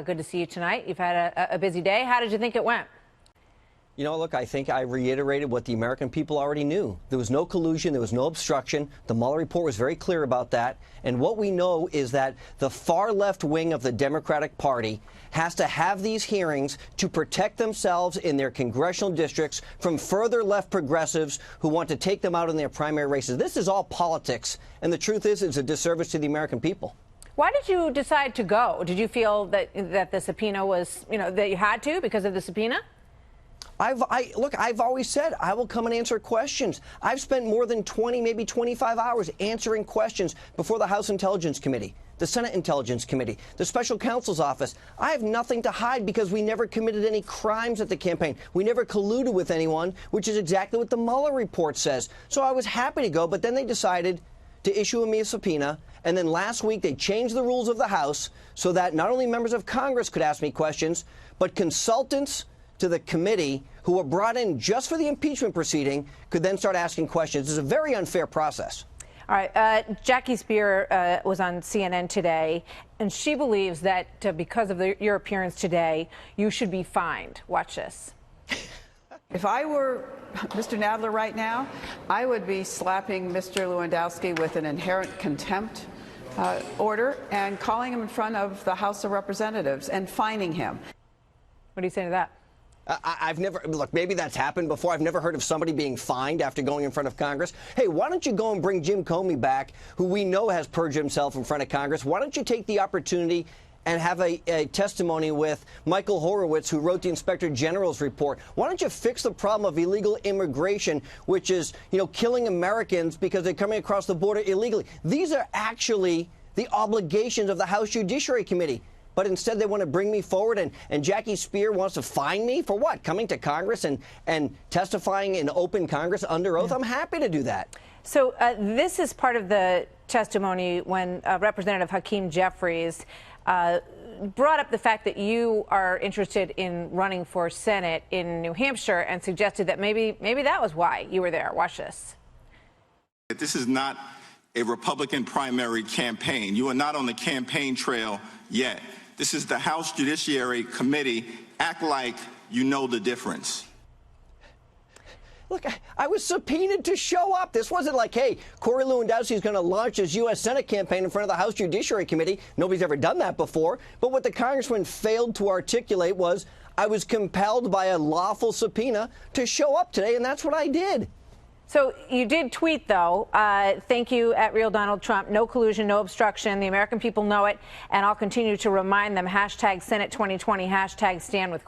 Good to see you tonight. You've had a busy day. How did you think it went? You know, look, I think I reiterated what the American people already knew. There was no collusion. There was no obstruction. The Mueller report was very clear about that. And what we know is that the far left wing of the Democratic Party has to have these hearings to protect themselves in their congressional districts from further left progressives who want to take them out in their primary races. This is all politics. And the truth is, it's a disservice to the American people. Why did you decide to go? Did you feel that the subpoena was, that you had to because of the subpoena? Look, I've always said I will come and answer questions. I've spent more than 20, maybe 25 hours answering questions before the House Intelligence Committee, the Senate Intelligence Committee, the Special Counsel's Office. I have nothing to hide because we never committed any crimes at the campaign. We never colluded with anyone, which is exactly what the Mueller report says. So I was happy to go, but then they decided to issue me a subpoena. And then last week they changed the rules of the House so that not only members of Congress could ask me questions, but consultants to the committee who were brought in just for the impeachment proceeding could then start asking questions. It's a very unfair process. All right. Jackie Spear was on CNN today, and she believes that because of your appearance today, you should be fined. Watch this. If I were Mr. Nadler right now, I would be slapping Mr. Lewandowski with an inherent contempt order and calling him in front of the House of Representatives and fining him. What do you say to that? I've never, look, maybe that's happened before. I've never heard of somebody being fined after going in front of Congress. Hey, why don't you go and bring Jim Comey back, who we know has perjured himself in front of Congress? Why don't you take the opportunity and have a testimony with Michael Horowitz, who wrote the Inspector General's report? Why don't you fix the problem of illegal immigration, which is, killing Americans because they're coming across the border illegally? These are actually the obligations of the House Judiciary Committee. But instead they want to bring me forward, and Jackie Spear wants to fine me for what? Coming to Congress and testifying in open Congress under oath? Yeah. I'm happy to do that. So this is part of the testimony when Representative Hakeem Jeffries brought up the fact that you are interested in running for Senate in New Hampshire and suggested that maybe that was why you were there. Watch this. This is not a Republican primary campaign. You are not on the campaign trail yet. This is the House Judiciary Committee. Act like you know the difference. Look, I was subpoenaed to show up. This wasn't like, hey, Corey Lewandowski is going to launch his U.S. Senate campaign in front of the House Judiciary Committee. Nobody's ever done that before. But what the congressman failed to articulate was I was compelled by a lawful subpoena to show up today, and that's what I did. So you did tweet, though, thank you at Real Donald Trump. No collusion, no obstruction. The American people know it, and I'll continue to remind them. #Senate 2020, #Stand with